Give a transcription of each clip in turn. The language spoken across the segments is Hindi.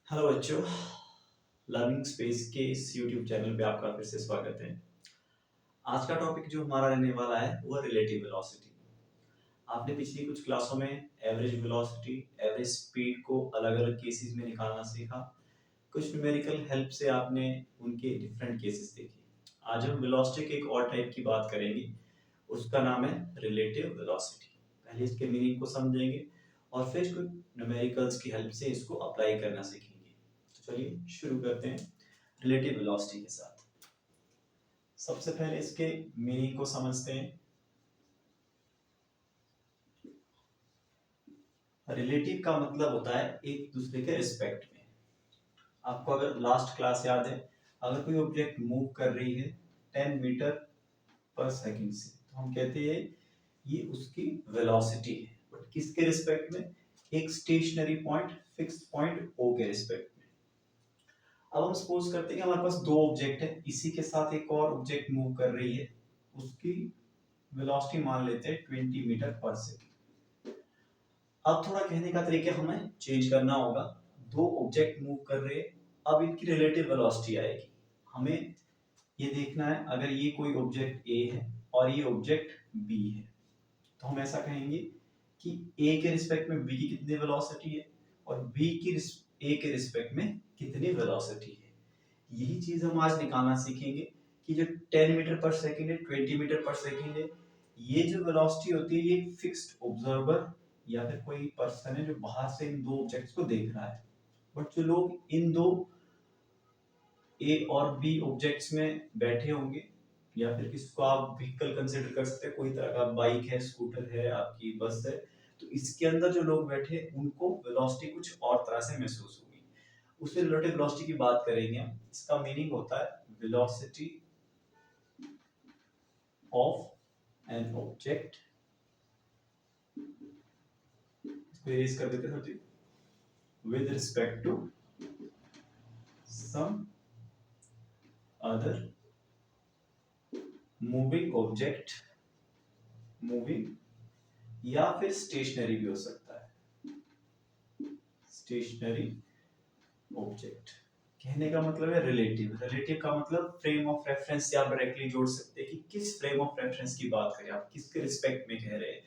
हेलो बच्चों, लर्निंग स्पेस के इस यूट्यूब चैनल पे आपका फिर से स्वागत है। आज का टॉपिक जो हमारा रहने वाला है वो रिलेटिव वेलोसिटी। आपने पिछली कुछ क्लासों में एवरेज वेलोसिटी, एवरेज स्पीड को अलग अलग केसेस में निकालना सीखा। कुछ न्यूमेरिकल हेल्प से आपने उनके डिफरेंट केसेस देखे। आज हम वेलोसिटी के एक और टाइप की बात करेंगे, उसका नाम है रिलेटिव वेलोसिटी। पहले इसके मीनिंग को समझेंगे और फिर कुछ न्यूमेरिकल्स की हेल्प से इसको अप्लाई करना सीखेंगे। तो चलिए शुरू करते हैं रिलेटिव वेलोसिटी के साथ। सबसे पहले इसके मीनिंग को समझते हैं। रिलेटिव का मतलब होता है एक दूसरे के रिस्पेक्ट में। आपको अगर लास्ट क्लास याद है, अगर कोई ऑब्जेक्ट मूव कर रही है 10 मीटर पर सेकंड से, तो हम कहते हैं ये उसकी वेलोसिटी है। बट किसके रिस्पेक्ट में? एक stationary point, fix point O के रिस्पेक्ट में। अब हम सपोज करते हैं कि हमारे पास दो ऑब्जेक्ट है, इसी के साथ एक और ऑब्जेक्ट मूव कर रही है, उसकी वेलोसिटी मान लेते हैं 20 मीटर पर सेकंड। अब थोड़ा कहने का तरीका हमें चेंज करना होगा। दो ऑब्जेक्ट मूव कर रहे हैं, अब इनकी रिलेटिव वेलोसिटी आएगी। हमें ये देखना है, अगर ये कोई ऑब्जेक्ट ए है और ये ऑब्जेक्ट बी है, तो हम ऐसा कहेंगे कि ए के रिस्पेक्ट में बी की कितनी वेलोसिटी है और बी की ए के रिस्पेक्ट में कितनी वेलोसिटी है। यही चीज हम आज निकालना सीखेंगे कि जो 10 मीटर पर सेकंड है, 20 मीटर पर सेकंड है, ये जो वेलोसिटी होती है ये फिक्स्ड ऑब्जर्वर या फिर कोई पर्सन है जो बाहर से इन दो ऑब्जेक्ट्स को देख रहा है। बट जो लोग इन दो ए और बी ऑब्जेक्ट्स में बैठे होंगे, या फिर किसको आप व्हीकल कंसीडर कर सकते हैं, कोई तरह का बाइक है, स्कूटर है, आपकी बस है, तो इसके अंदर जो लोग बैठे उनको वेलोसिटी कुछ और तरह से महसूस होगी। उससे रिलेटिव वेलोसिटी की बात करेंगे हम। इसका मीनिंग होता है वेलोसिटी ऑफ एन ऑब्जेक्ट, इसको इरेज कर देते हैं with respect to some other moving object, moving या फिर स्टेशनरी भी हो सकता है, स्टेशनरी ऑब्जेक्ट। कहने का मतलब है रिलेटिव। रिलेटिव का मतलब फ्रेम ऑफ रेफरेंस से आप डायरेक्टली जोड़ सकते हैं कि किस फ्रेम ऑफ रेफरेंस की बात करें, आप किसके रिस्पेक्ट में कह रहे हैं।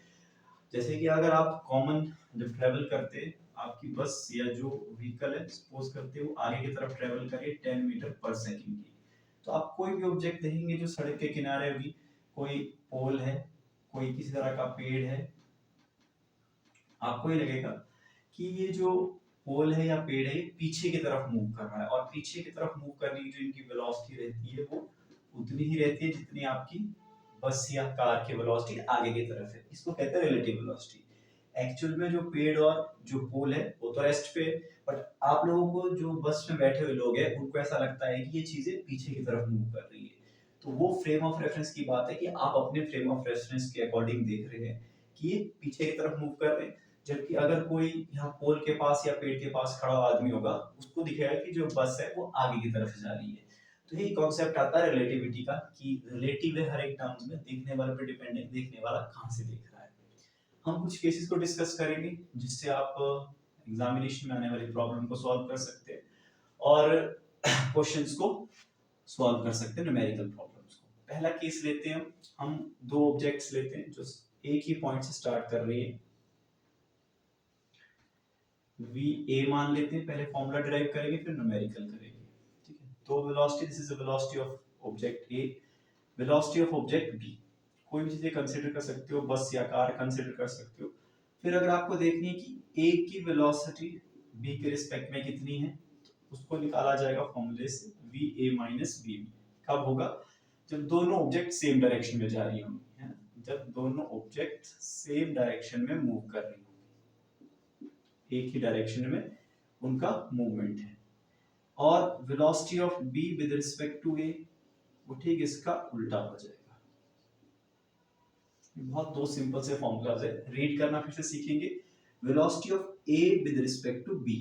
जैसे कि अगर आप कॉमन जब ट्रेवल करते हैं, आपकी बस या जो व्हीकल है, सपोज करते हो आगे की तरफ ट्रेवल करिए 10 मीटर पर सेकंड की, तो आप कोई भी ऑब्जेक्ट देखेंगे जो सड़क के किनारे भी, कोई पोल है, कोई किसी तरह का पेड़ है, आपको ये लगेगा कि ये जो पोल है या पेड़ है ये पीछे की तरफ मूव कर रहा है, और पीछे की तरफ मूव करने की जो इनकी वेलोसिटी रहती है वो उतनी ही रहती है जितनी आपकी बस या कार की वेलोसिटी आगे की तरफ है। इसको कहते हैं रिलेटिव वेलोसिटी। एक्चुअल में जो पेड़ और जो पोल है वो तो रेस्ट पे है, बट आप लोगों को जो बस में बैठे हुए लोग हैं उनको ऐसा लगता है कि ये चीजें पीछे की तरफ मूव कर रही है। तो वो फ्रेम ऑफ रेफरेंस की बात है कि आप अपने फ्रेम ऑफ रेफरेंस के अकॉर्डिंग देख रहे हैं कि ये पीछे की तरफ मूव कर रहे हैं। जबकि अगर कोई यहाँ पोल के पास या पेड़ के पास खड़ा आदमी होगा, उसको दिखेगा कि जो बस है वो आगे की तरफ जा रही है। तो यही कॉन्सेप्ट आता है रिलेटिविटी का कि रिलेटिव है हर एक टर्म्स में, देखने वाले पे डिपेंड है, देखने वाला कहाँ से देख रहा है। हम कुछ केसेस को डिस्कस करेंगे जिससे आप एग्जामिनेशन में आने वाली प्रॉब्लम को सॉल्व कर सकते हैं और क्वेश्चंस को सॉल्व कर सकते हैं, न्यूमेरिकल प्रॉब्लम्स को। पहला केस लेते हैं हम दो ऑब्जेक्ट्स लेते हैं जो एक ही पॉइंट से स्टार्ट कर रही है। वी ए मान लेते हैं, पहले फॉर्मूला डिराइव करेंगे फिर न्यूमेरिकल करेंगे। ठीक है, तो velocity, this is the velocity of object A, velocity of object B. कोई भी चीजें कंसीडर कर सकते हो, बस या कार कंसीडर कर सकते हो। फिर अगर आपको देखनी है कि ए की वेलोसिटी बी के रिस्पेक्ट में कितनी है, तो उसको निकाला जाएगा फॉर्मूले से V A minus V B. कब होगा? जब दोनों ऑब्जेक्ट सेम डायरेक्शन में जा रही होंगी, है ना? जब दोनों ऑब्जेक्ट सेम डायरेक्शन में मूव कर रही होंगी, एक ही डायरेक्शन में उनका मूवमेंट है, और velocity of B with respect to A वो ठीक इसका उल्टा हो जाएगा। बहुत दो सिंपल से फॉर्मूलाज है, रीड करना फिर से सीखेंगे। Velocity of A with respect to B,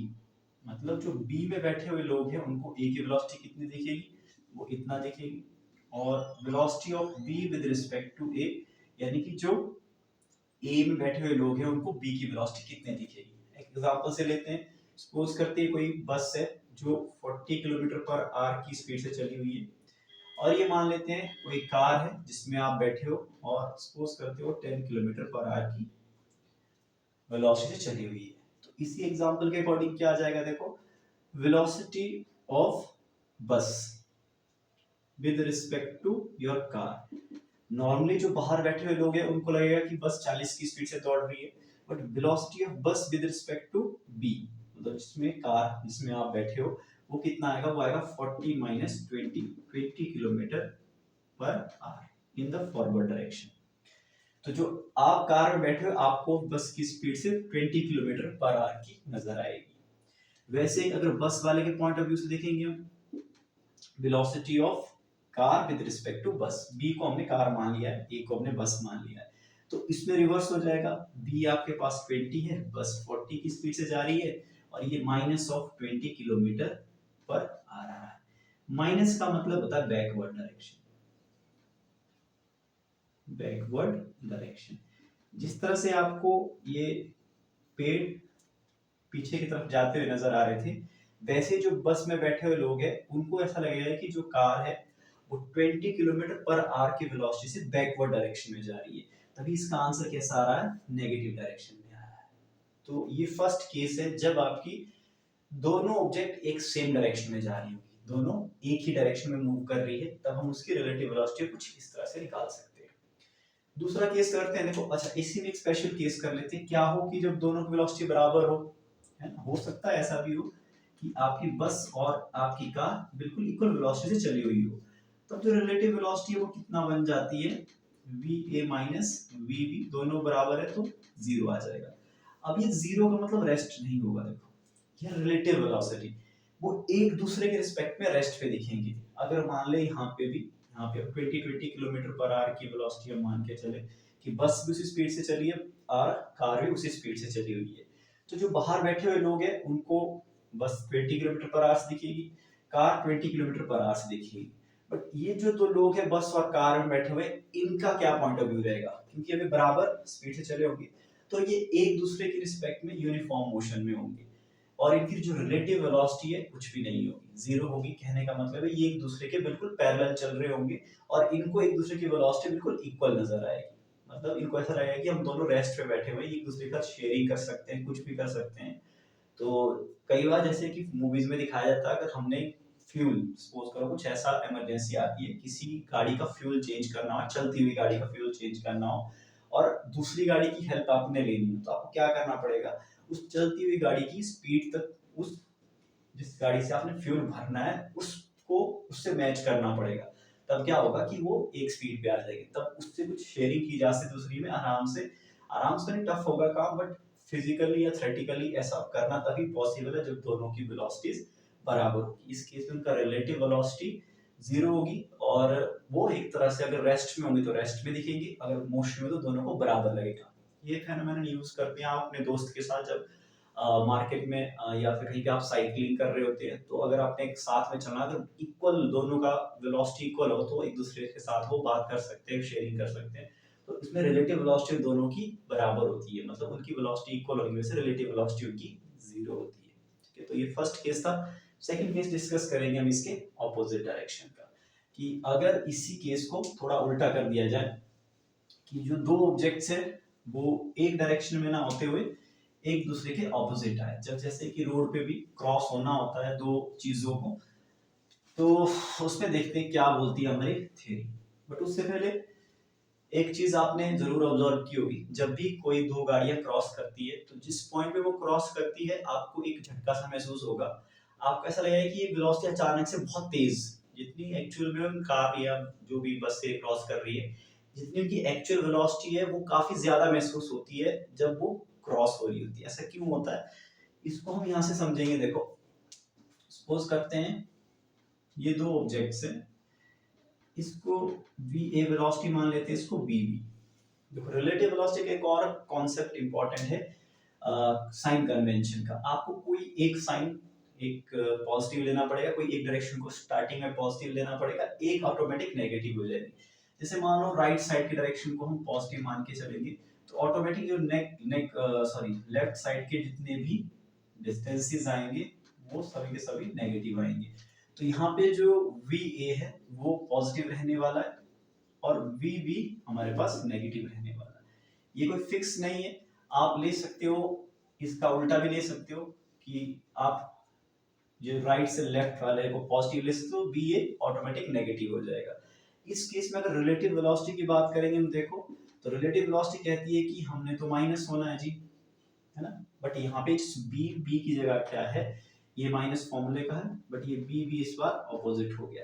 मतलब जो बी में बैठे हुए लोग हैं उनको ए की वेलोसिटी कितनी दिखेगी, वो इतना दिखेगी, और velocity of B with respect to A, यानी कि जो ए में बैठे हुए लोग हैं उनको बी की वेलोसिटी कितनी दिखेगी। एक एग्जांपल से लेते हैं सपोज करते हैं कोई बस है जो 40 किलोमीटर पर आवर की स्पीड से चली हुई है, और ये मान लेते हैं कोई कार है जिसमें आप बैठे हो और सपोज करते हो 10 किलोमीटर पर आवर की वेलोसिटी से चली हुई है। तो इसी एग्जांपल के अकॉर्डिंग क्या आ जाएगा, देखो velocity of bus with respect to your car. Normally जो बाहर बैठे हुए लोग हैं उनको लगेगा कि बस 40 की स्पीड से दौड़ रही है, but velocity of bus with respect to B, मतलब जिसमें कार जिसमें आप बैठे हो वो कितना आएगा, वो आएगा 40 minus 20 kilometre per our in the forward direction. तो जो आप कार में बैठे हो आपको बस की स्पीड से 20 किलोमीटर पर आवर की नजर आएगी। वैसे अगर बस वाले के पॉइंट ऑफ व्यू से देखेंगे हम velocity of car with respect to bus, B को हमने कार मान लिया है, ए को हमने बस मान लिया है, तो इसमें रिवर्स हो जाएगा, बी आपके पास 20 है, बस 40 की स्पीड से जा रही है और ये माइनस ऑफ 20 किलोमीटर पर आ रहा है। माइनस का मतलब होता है बैकवर्ड डायरेक्शन, बैकवर्ड डायरेक्शन। जिस तरह से आपको ये पेड़ पीछे की तरफ जाते हुए नजर आ रहे थे, वैसे जो बस में बैठे हुए लोग हैं उनको ऐसा लगेगा कि जो कार है वो 20 किलोमीटर पर आवर की वेलोसिटी से बैकवर्ड डायरेक्शन में जा रही है, तभी इसका आंसर कैसा आ रहा है, नेगेटिव डायरेक्शन में आ रहा है। तो ये फर्स्ट केस है जब आपकी दोनों ऑब्जेक्ट एक सेम डायरेक्शन में जा रही होगी, दोनों एक ही डायरेक्शन में मूव कर रही है, तब हम उसकी रिलेटिव वेलोसिटी कुछ इस तरह से निकाल सकते हैं। दूसरा केस करते हैं, देखो अच्छा इसी में एक स्पेशल केस कर लेते हैं, क्या हो कि जब दोनों की वेलोसिटी बराबर हो, है ना, हो सकता है ऐसा भी हो कि आपकी बस और आपकी कार बिल्कुल इक्वल वेलोसिटी से चली हुई हो, तब जो रिलेटिव वेलोसिटी है वो कितना बन जाती है, va माइनस vb, दोनों बराबर है तो जीरो आ जाएगा। अब ये जीरो का मतलब रेस्ट नहीं होगा, देखो ये रिलेटिव वेलोसिटी वो एक दूसरे के रिस्पेक्ट में रेस्ट पे दिखेंगे। अगर मान ले यहाँ पे भी, यहाँ पे 20 किलोमीटर पर आवर की वेलोसिटी हम मान के चले कि बस भी उसी स्पीड से चली है और कार भी उसी स्पीड से चली हुई है, तो जो बाहर बैठे हुए लोग हैं उनको बस 20 किलोमीटर पर आवर से दिखेगी, कार 20 किलोमीटर पर आवर से दिखेगी, बट ये जो दो लोग हैं बस और कार में बैठे हुए इनका क्या पॉइंट ऑफ व्यू रहेगा, क्योंकि अभी बराबर स्पीड से चले होंगे तो ये एक दूसरे के रिस्पेक्ट में यूनिफॉर्म मोशन में होंगे और इनकी जो रिलेटिव वेलोसिटी है कुछ भी नहीं होगी, जीरो होगी। कहने का मतलब है ये एक दूसरे के बिल्कुल पैरेलल चल रहे होंगे और इनको एक दूसरे की वेलोसिटी बिल्कुल इक्वल नजर आएगी, मतलब इनको ऐसा लगेगा कि हम दोनों रेस्ट पे बैठे हुए एक दूसरे का शेयरिंग कर सकते हैं, कुछ भी कर सकते हैं। तो कई बार जैसे कि मूवीज में दिखाया जाता है, अगर हमने फ्यूल सपोज करो कुछ ऐसा इमरजेंसी आती है, किसी गाड़ी का फ्यूल चेंज करना हो, चलती हुई गाड़ी का फ्यूल चेंज करना हो और दूसरी गाड़ी की हेल्प आपने लेनी हो, तो आपको क्या करना पड़ेगा, उस चलती हुई गाड़ी की स्पीड तक उस जिस गाड़ी से आपने फ्यूल भरना है उसको उससे मैच करना पड़ेगा, तब क्या होगा कि वो एक स्पीड पे आ जाएगी, तब उससे कुछ शेयरिंग की जा सकती दूसरी में आराम से। आराम से नहीं, टफ होगा काम, बट फिजिकली या थ्योरेटिकली ऐसा करना तभी पॉसिबल है जब दोनों की वेलोसिटीज बराबर होगी। इस केस में उनका रिलेटिव वेलोसिटी जीरो होगी और वो एक तरह से अगर रेस्ट में होंगे तो रेस्ट में दिखेंगे, अगर मोशन में तो दोनों को बराबर लगेगा। ये फेनोमेनन यूज करते हैं आप अपने दोस्त के साथ जब मार्केट में या फिर कहीं पे आप साइकिलिंग कर रहे होते हैं, तो अगर आपने एक साथ में चलना अगर इक्वल दोनों का वेलोसिटी इक्वल हो तो एक दूसरे के साथ वो बात कर सकते हैं, शेयरिंग कर सकते हैं। तो इसमें रिलेटिव वेलोसिटी दोनों की बराबर होती है, मतलब उनकी वेलोसिटी इक्वल होने की वजह से रिलेटिव वेलोसिटी उनकी जीरो होती है। ठीक है, तो ये फर्स्ट केस था। सेकंड केस डिस्कस करेंगे हम इसके ऑपोजिट डायरेक्शन का, कि अगर इसी केस को थोड़ा उल्टा कर दिया जाए कि जो दो ऑब्जेक्ट्स है वो एक डायरेक्शन में ना होते हुए एक दूसरे के ऑपोजिट आए, जब जैसे कि रोड पे भी क्रॉस होना होता है दो चीजों को, तो उसमें देखते हैं क्या बोलती है हमारी थ्योरी। बट उससे पहले एक चीज आपने जरूर ऑब्जर्व की होगी, जब भी कोई दो गाड़ियां क्रॉस करती है तो जिस पॉइंट पे वो क्रॉस करती है आपको एक झटका सा महसूस होगा, आपको ऐसा लगेगा कि ये वेलोसिटी अचानक से बहुत तेज, जितनी एक्चुअल में कार या जो भी बस से क्रॉस कर रही है जितनी उनकी एक्चुअल वेलोसिटी है वो काफी ज्यादा महसूस होती है जब वो क्रॉस हो रही होती है। ऐसा क्यों होता है, इसको हम यहाँ से समझेंगे। देखो सपोज करते हैं ये दो ऑब्जेक्ट्स हैं, इसको वी ए वेलोसिटी मान लेते हैं, इसको बी बी। देखो रिलेटिव वेलोसिटी का एक और कॉन्सेप्ट इंपॉर्टेंट है साइन कन्वेंशन का, आपको कोई एक साइन एक पॉजिटिव लेना पड़ेगा, कोई एक डायरेक्शन को स्टार्टिंग में पॉजिटिव लेना पड़ेगा, एक ऑटोमेटिक नेगेटिव हो जाएगी। जैसे मान लो राइट साइड की डायरेक्शन को हम पॉजिटिव मान के चलेंगे तो ऑटोमेटिक जो लेफ्ट साइड के जितने भी डिस्टेंसेस आएंगे वो सभी के सभी नेगेटिव आएंगे। तो यहाँ पे जो वी ए है वो पॉजिटिव रहने वाला है और वी बी हमारे पास नेगेटिव रहने वाला है। ये कोई फिक्स नहीं है, आप ले सकते हो, इसका उल्टा भी ले सकते हो कि आप जो राइट से लेफ्ट वाले को पॉजिटिव ले सकते हो, बी ए ऑटोमेटिक नेगेटिव हो जाएगा। इस केस में अगर रिलेटिव वेलोसिटी की बात करेंगे हम देखो, तो रिलेटिव वेलोसिटी कहती है कि हमने तो माइनस होना है जी, है ना, बट यहाँ पे बी बी की जगह क्या है, ये माइनस फॉर्मूले का है, बट ये बी बी इस बार ऑपोजिट हो गया।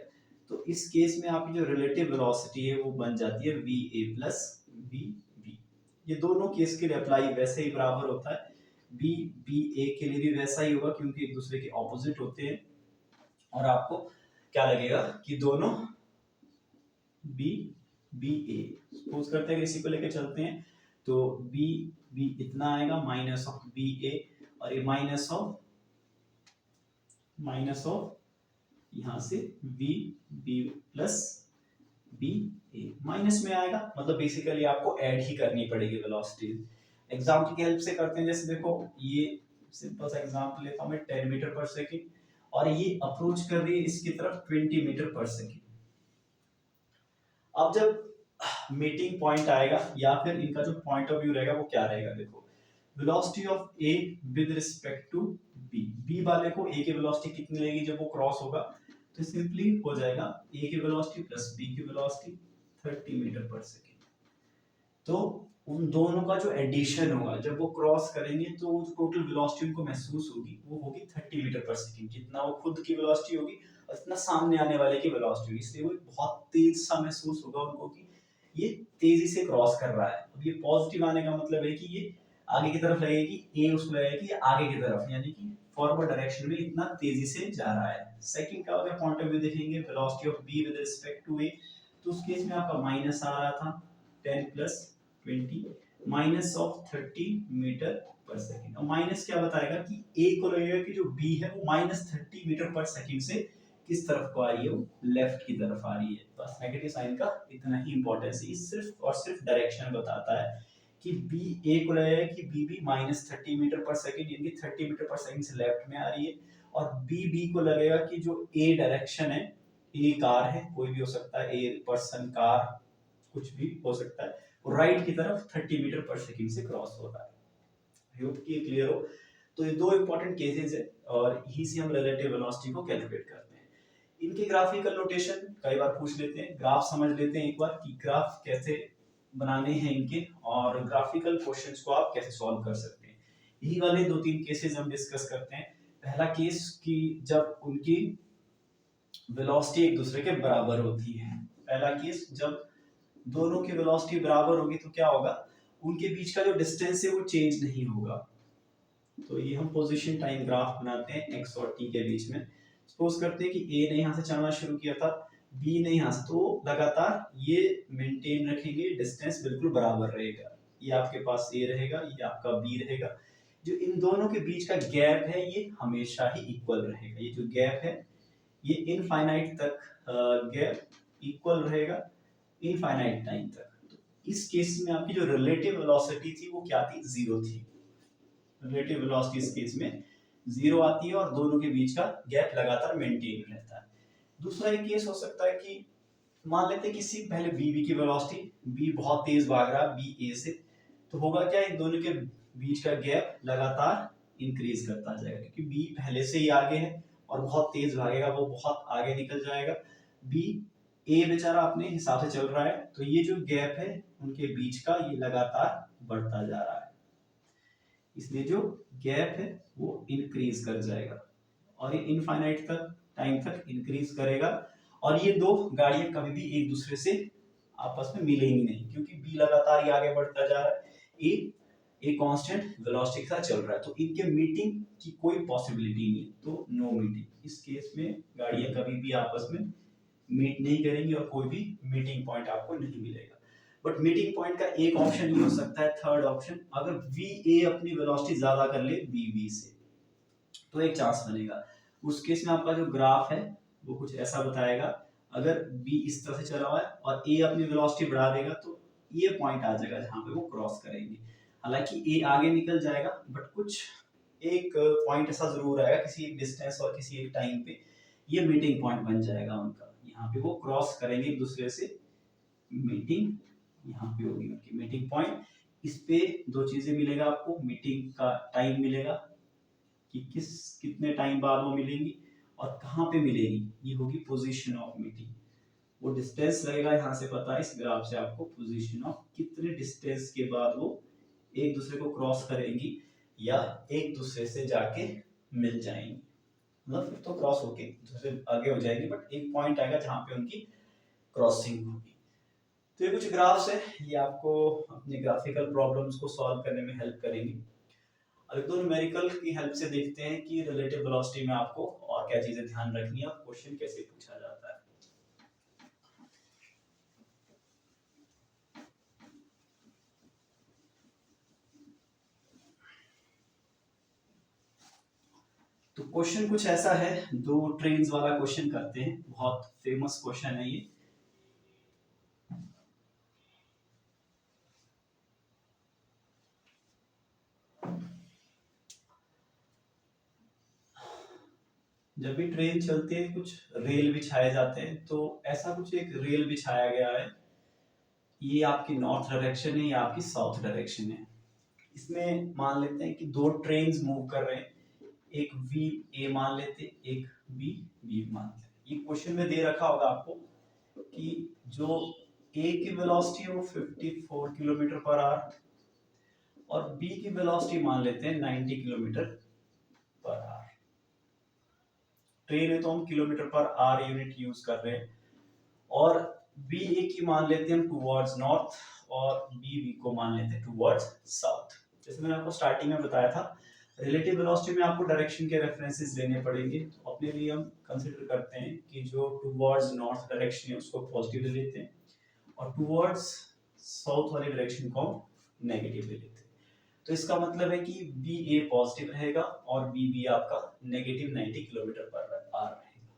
तो इस केस में आपकी जो रिलेटिव वेलोसिटी है वो बन जाती है V A plus V B. ये दोनों केस के लिए अप्लाई वैसे ही बराबर होता है, बी बी ए के लिए भी वैसा ही होगा क्योंकि एक दूसरे के ऑपोजिट होते हैं। और आपको क्या लगेगा कि दोनों बी बी ए, सपोज करते हैं कि इसी को लेकर चलते हैं, तो बी बी इतना आएगा माइनस ऑफ बी ए, और ये माइनस ऑफ यहां से बी बी प्लस बी ए माइनस में आएगा, मतलब बेसिकली आपको ऐड ही करनी पड़ेगी वेलोसिटी। एग्जाम्पल की हेल्प से करते हैं, जैसे देखो ये सिंपल सा एग्जाम्पल लेता हूं मैं, 10 मीटर पर सेकेंड और ये अप्रोच कर रही है इसकी तरफ 20 मीटर पर सेकेंड। अब जब मीटिंग पॉइंट आएगा या फिर इनका जो पॉइंट ऑफ व्यू रहेगा वो क्या रहेगा, देखो velocity of A with respect to B, B वाले को ए की वेलोसिटी कितनी लगेगी जब वो क्रॉस होगा, तो सिंपली हो जाएगा ए की वेलोसिटी प्लस बी की वेलोसिटी 30 मीटर पर सेकेंड। तो उन दोनों का जो एडिशन होगा जब वो क्रॉस करेंगे तो वो टोटल वेलोसिटी उनको महसूस होगी वो होगी 30 मीटर पर सेकेंड, जितना वो खुद की वेलोसिटी होगी और इतना सामने आने वाले की वेलोसिटी होगी, इसलिए वो बहुत तेज सा महसूस होगा उनको कि ये तेजी से क्रॉस कर रहा है। अब ये पॉजिटिव आने का मतलब है कि ये आगे की तरफ लगेगी, ए उसको लगेगा कि आगे की तरफ, यानी कि फॉरवर्ड डायरेक्शन में इतना तेजी से जा रहा है। सेकंड का अगर पॉइंट ऑफ व्यू देखेंगे velocity of B with respect to A, तो उस केस में आपका माइनस आ रहा था 10 प्लस 20 माइनस ऑफ 30 मीटर पर सेकेंड। और माइनस क्या बताएगा कि ए को लगेगा कि जो बी है वो माइनस 30 मीटर पर सेकेंड से किस तरफ को आ रही है, वो लेफ्ट की तरफ आ रही है। बस नेगेटिव साइन का इतना ही इंपॉर्टेंस है, सिर्फ और सिर्फ डायरेक्शन बताता है कि बी ए को लगेगा कि बी बी माइनस 30 मीटर पर सेकेंड यानी 30 मीटर पर सेकेंड से लेफ्ट में आ रही है, और बी बी को लगेगा कि जो ए डायरेक्शन है, ए कार है, कोई भी हो सकता है, ए पर्सन कार कुछ भी हो सकता है, राइट की तरफ 30 मीटर पर सेकेंड से क्रॉस हो रहा है। आई होप कि क्लियर हो। तो ये दो इंपॉर्टेंट केसेस है और यही से हम रिलेटिव वेलोसिटी को कैलकुलेट करते हैं। इनके ग्राफिकल नोटेशन कई बार पूछ लेते हैं, ग्राफ समझ लेते हैं एक बार कि ग्राफ कैसे बनाने हैं इनके, और ग्राफिकल क्वेश्चंस को आप कैसे सॉल्व कर सकते हैं। यही वाले दो तीन केसेस हम डिस्कस करते हैं। पहला केस कि जब उनकी वेलोसिटी एक दूसरे के बराबर होती है, पहला केस जब दोनों की वेलोसिटी बराबर होगी तो क्या होगा, उनके बीच का जो डिस्टेंस है वो चेंज नहीं होगा। तो ये हम पोजीशन टाइम ग्राफ बनाते हैं x और t के बीच में। सपोज करते हैं कि a ने यहाँ से चलना शुरू किया था, b ने यहाँ से, तो लगातार ये मेंटेन रखेंगे, डिस्टेंस बिल्कुल बराबर रहेगा, ये आपके पास a रहेगा, ये आपका b रहेगा। जो इन दोनों के बीच का गैप है ये हमेशा ही इक्वल रहेगा, ये जो गैप है ये इनफाइनाइट तक गैप इक्वल रहेगा, इनफाइनाइट टाइम तक। तो इस केस में आपकी जो रिलेटिव वेलोसिटी थी वो क्या थी, जीरो थी। रिलेटिव वेलोसिटी इस केस में जीरो आती है और दोनों के बीच का गैप लगातार मेंटेन रहता है। दूसरा एक केस हो सकता है कि मान लेते हैं किसी पहले बी की वेलोसिटी, बी बहुत तेज भाग रहा है बी ए से, तो होगा क्या, इन दोनों के बीच का गैप लगातार इंक्रीज करता जाएगा क्योंकि बी पहले से ही आगे है और बहुत तेज भागेगा, वो बहुत आगे निकल जाएगा। बी ए बेचारा अपने हिसाब से चल रहा है, तो ये जो गैप है उनके बीच का ये लगातार बढ़ता जा रहा है, इसलिए जो गैप है वो इंक्रीज कर जाएगा और ये इनफाइनाइट तक टाइम तक इंक्रीज करेगा। और ये दो गाड़ियां कभी भी एक दूसरे से आपस में मिलेंगी नहीं क्योंकि बी लगातार ये आगे बढ़ता जा रहा है, ए एक कांस्टेंट वेलोसिटी के साथ चल रहा है, तो इनके मीटिंग की कोई पॉसिबिलिटी नहीं है, तो नो मीटिंग। इस केस में गाड़ियां कभी भी आपस में मीट नहीं करेंगी और कोई भी मीटिंग पॉइंट आपको नहीं मिलेगा। बट मीटिंग पॉइंट का एक ऑप्शन ये हो सकता है, थर्ड ऑप्शन, अगर वी ए अपनी वेलोसिटी ज्यादा कर ले बी बी से, तो एक चांस बनेगा। उस केस में आपका जो ग्राफ है वो कुछ ऐसा बताएगा, अगर बी इस तरह से चला हुआ है और ए अपनी वेलोसिटी बढ़ा देगा तो ये पॉइंट आ जाएगा जहां पे वो क्रॉस करेंगे। हालांकि ए आगे निकल जाएगा बट कुछ एक पॉइंट ऐसा जरूर आएगा किसी एक डिस्टेंस और किसी एक टाइम पे, ये मीटिंग पॉइंट बन जाएगा उनका। यहाँ पे वो क्रॉस करेंगे एक दूसरे से, मीटिंग यहाँ पे होगी उनकी मीटिंग पॉइंट। इस पे दो चीजें मिलेगा आपको, मीटिंग का टाइम मिलेगा कि कितने टाइम बाद वो मिलेंगी, और कहाँ पे मिलेगी, ये होगी पोजीशन ऑफ मीटिंग। वो डिस्टेंस लगेगा यहाँ से पता है इस ग्राफ से आपको, पोजीशन ऑफ कितने डिस्टेंस के बाद वो एक दूसरे को क्रॉस करेंगी या एक दूसरे से जाके मिल जाएंगी। मतलब फिर तो क्रॉस होके दूसरे आगे हो जाएगी, बट एक पॉइंट आएगा जहाँ पे उनकी क्रॉसिंग होगी। तो ये कुछ ग्राफ्स है, ये आपको अपने ग्राफिकल प्रॉब्लम्स को सॉल्व करने में हेल्प करेंगे। अब एक दो न्यूमेरिकल की हेल्प से देखते हैं कि रिलेटिव वेलोसिटी में आपको और क्या चीजें ध्यान रखनी है और क्वेश्चन कैसे पूछा जाता है। तो क्वेश्चन कुछ ऐसा है, दो ट्रेन्स वाला क्वेश्चन करते हैं, बहुत फेमस क्वेश्चन है ये। जब भी ट्रेन चलती है कुछ रेल बिछाए जाते हैं, तो ऐसा कुछ एक रेल बिछाया गया है, ये आपकी नॉर्थ डायरेक्शन है या आपकी साउथ डायरेक्शन है। इसमें मान लेते हैं कि दो ट्रेन्स मूव कर रहे हैं, एक वी ए मान लेते, एक बी बी मान लेते। ये क्वेश्चन में दे रखा होगा आपको कि जो ए की वेलोसिटी है वो 54 किलोमीटर पर आवर और बी की वेलोसिटी मान लेते हैं 90 किलोमीटर पर आवर। ट्रेन है तो हम kilometre per our unit use कर रहे हैं, और बी ए की मान लेते हैं हम टुवर्ड्स नॉर्थ और बी बी को मान लेते हैं टुवर्ड्स साउथ। जैसे मैंने आपको स्टार्टिंग में बताया था, रिलेटिव वेलोसिटी में आपको डायरेक्शन के रेफरेंसेस लेने पड़ेंगे। तो अपने लिए हम कंसीडर करते हैं कि जो टुवर्ड्स नॉर्थ डायरेक्शन है उसको पॉजिटिव ले लेते हैं, और टुवर्ड्स साउथ वाली डायरेक्शन को हम नेगेटिव ले लेते हैं। तो इसका मतलब है कि बी ए पॉजिटिव रहेगा और बी बी आपका नेगेटिव 90 किलोमीटर पर आवर रहेगा।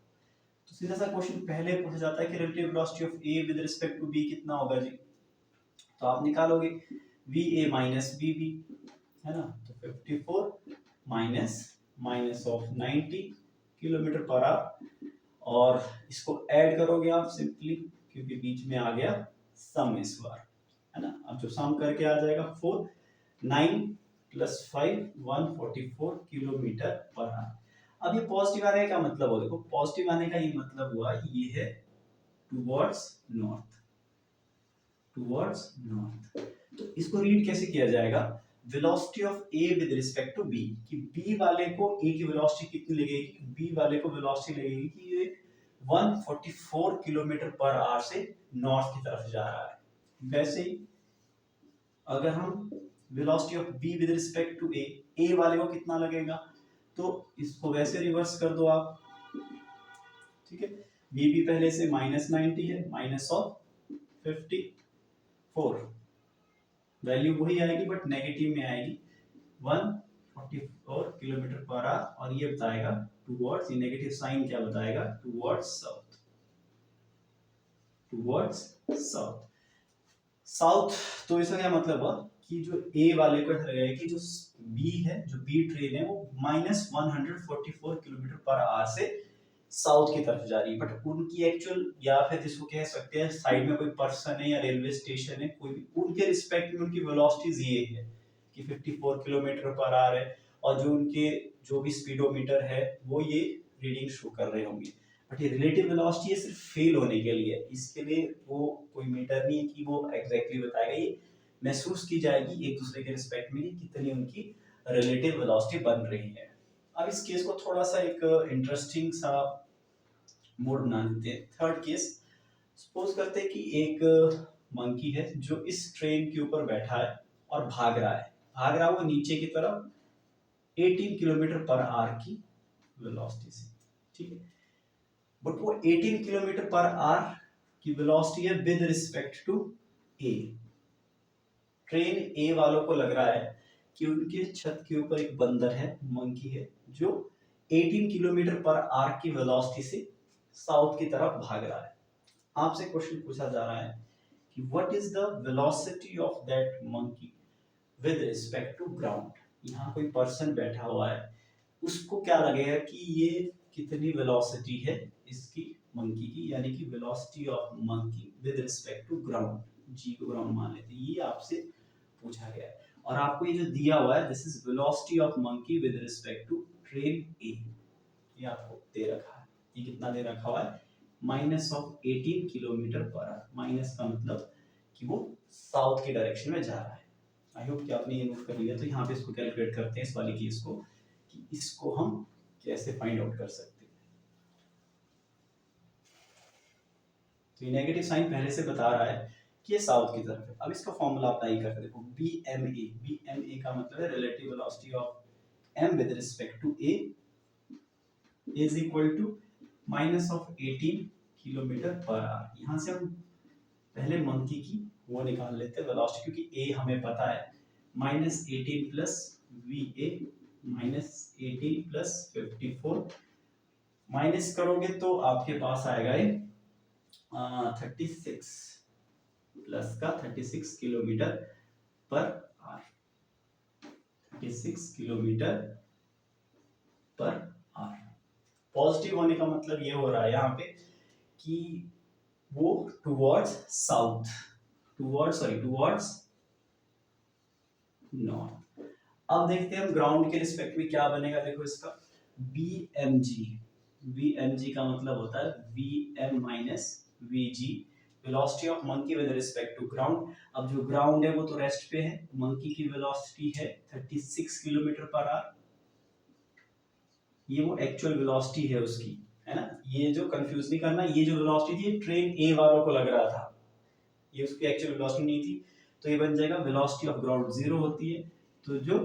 तो सीधा सा क्वेश्चन पहले पूछा जाता है कि relative velocity of A with respect to B कितना होगा जी। तो आप निकालोगे V A minus B B, है ना। तो 54 minus of 90 kilometre per hour, और इसको ऐड करोगे आप सिंपली, क्योंकि बीच में आ गया सम इस बार, है ना। अब जो सम करके आ जाएगा 4 9 प्लस 5 144 किलोमीटर पर आवर। अब ये पॉजिटिव आने का मतलब हो, देखो पॉजिटिव आने का ये मतलब हुआ ये है टुवर्ड्स नॉर्थ, टुवर्ड्स नॉर्थ। तो इसको रीड कैसे किया जाएगा, velocity of A with respect to B, कि बी वाले को ए की वेलोसिटी कितनी लगेगी, बी वाले को वेलोसिटी लगेगी कि ये 144 किलोमीटर पर आवर से नॉर्थ की तरफ जा रहा है। वैसे ही अगर हम velocity of B with respect to A वाले को कितना लगेगा, तो इसको वैसे रिवर्स कर दो आप, ठीक है। बी भी पहले से -90 है, माइनस ऑफ 54, वैल्यू वही आएगी बट नेगेटिव में आएगी, 144 किलोमीटर पर आवर, और ये बताएगा टुवर्ड्स, ये नेगेटिव साइन क्या बताएगा, towards south, towards south south. तो इसका क्या मतलब हुआ कि जो ए वाले को ऐसा लगेगा कि जो बी है, जो बी ट्रेन है वो -144 किलोमीटर पर आवर से साउथ की तरफ जा रही है, बट उनकी एक्चुअल, या फिर जिसको कह सकते हैं साइड में कोई पर्सन है या रेलवे स्टेशन है कोई भी, उनके रिस्पेक्ट में उनकी वेलोसिटीज ये है कि 54 किलोमीटर पर आवर है, और जो उनके जो भी स्पीडोमीटर है वो ये रीडिंग शो कर रहे होंगे। बट ये रिलेटिव वेलोसिटी है सिर्फ फील होने के लिए, इसके लिए वो कोई मीटर नहीं है कि वो एग्जैक्टली बताएगा, ये महसूस की जाएगी एक दूसरे के रिस्पेक्ट में कितनी उनकी रिलेटिव वेलोसिटी बन रही है। अब इस केस को थोड़ा सा एक इंटरेस्टिंग सा मोड बना देते हैं। थर्ड केस, सपोज करते हैं कि एक मंकी है जो इस ट्रेन के ऊपर बैठा है और भाग रहा है वो नीचे की तरफ 18 किलोमीटर पर आवर की वेलोसिटी से, ठीक है। बट वो 18 किलोमीटर पर आवर की वेलोसिटी है with respect to A. Train A वालों को लग रहा है कि उनके छत के ऊपर एक बंदर है, मंकी है, जो 18 किलोमीटर पर आवर की वेलोसिटी से साउथ की तरफ भाग रहा है। आपसे क्वेश्चन पूछा जा रहा है कि what is the velocity of that monkey with respect to ground. यहाँ कोई पर्सन बैठा हुआ है, उसको क्या लगेगा कि ये कितनी वेलोसिटी है इसकी मंकी की, यानी कि velocity of monkey with respect to ground, G को ग्राउंड मान लेते हैं, ये आपसे पूछा गया है। और आपको ये जो दिया हुआ है, this is velocity of monkey with respect to train A, ये आपको दे रखा है। ये कितना दे रखा हुआ है, -18 किलोमीटर पर आवर। माइनस का मतलब कि वो साउथ की डायरेक्शन में जा रहा है। आई होप कि आपने ये नोट कर लिया। तो यहाँ पे इसको कैलकुलेट करते हैं, इस वाली केस को, कि इसको हम कैसे फाइंड आउट कर सकते हैं। तो ये नेगेटिव साइन पहले से बता रहा है कि ये साउथ की तरफ है। अब इसका फॉर्मूला अप्लाई करते देखो, BMA का मतलब है relative velocity of m with respect to a is equal to -18 kilometre per hour. यहाँ से हम पहले मंकी की वो निकाल लेते हैं वेलोसिटी, क्योंकि a हमें पता है, -18 प्लस VA -18 प्लस 54, माइनस करोगे तो आपके पास आएगा ये 36 प्लस का 36 kilometre per our, 36 kilometre per our. Positive होने का मतलब ये हो रहा है यहाँ पे कि वो टुवर्ड्स साउथ, टुवर्ड्स नॉर्थ। अब देखते हैं हम ग्राउंड के रिस्पेक्ट में क्या बनेगा। देखो इसका BMG का मतलब होता है VM minus VG, velocity of monkey with respect to ground. अब जो ग्राउंड है वो तो रेस्ट पे है, मंकी की वेलोसिटी है 36 किलोमीटर पर आवर, ये वो एक्चुअल वेलोसिटी है उसकी, है ना। ये जो कंफ्यूज नहीं करना, ये जो वेलोसिटी थी ट्रेन ए वालों को लग रहा था, ये उसकी एक्चुअल वेलोसिटी नहीं थी। तो ये बन जाएगा वेलोसिटी ऑफ ग्राउंड 0 होती है, तो जो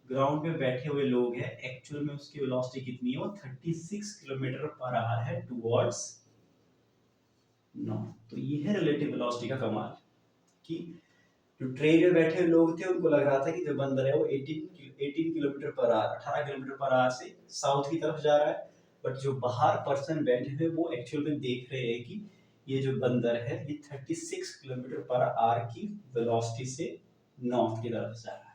ग्राउंड पे बैठे हुए लोग हैं एक्चुअल में उसकी वेलोसिटी कितनी है, वो 36 किलोमीटर पर आवर है टुवर्ड्स नॉर्थ। तो ये है रिलेटिव वेलोसिटी का कमाल, कि जो ट्रेन में बैठे लोग थे उनको लग रहा था कि जो बंदर है वो 18 kilometre per our, 18 kilometre per our से साउथ की तरफ जा रहा है, बट जो बाहर पर्सन बैठे हुए वो एक्चुअल में देख रहे हैं कि ये जो बंदर है ये 36 किलोमीटर पर आवर की वेलोसिटी से नॉर्थ की तरफ जा रहा है।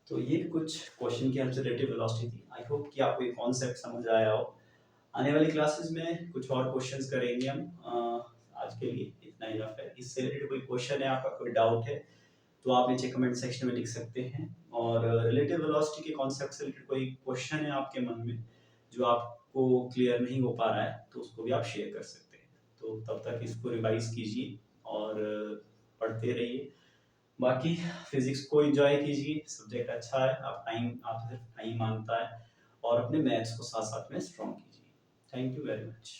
तो ये कुछ क्वेश्चन की हमसे रिलेटिव वेलोसिटी थी। आई होप कि आपको ये कॉन्सेप्ट समझ आया हो। आने वाली क्लासेस में कुछ और क्वेश्चंस करेंगे हम। आज के लिए इतना ही है। इससे रिलेटेड कोई क्वेश्चन है आपका, कोई डाउट है तो आप नीचे कमेंट सेक्शन में लिख सकते हैं। और रिलेटिव वेलोसिटी के कॉन्सेप्ट से रिलेटेड कोई क्वेश्चन है आपके मन में जो आपको क्लियर नहीं हो पा रहा है तो उसको भी आप शेयर कर सकते हैं। तो तब तक इसको रिवाइज कीजिए और पढ़ते रहिए। बाकी फिजिक्स को एंजॉय कीजिए, सब्जेक्ट अच्छा है, आप सिर्फ टाइम मांगता है, और अपने मैथ्स को साथ साथ में स्ट्रॉन्ग कीजिए। Thank you very much.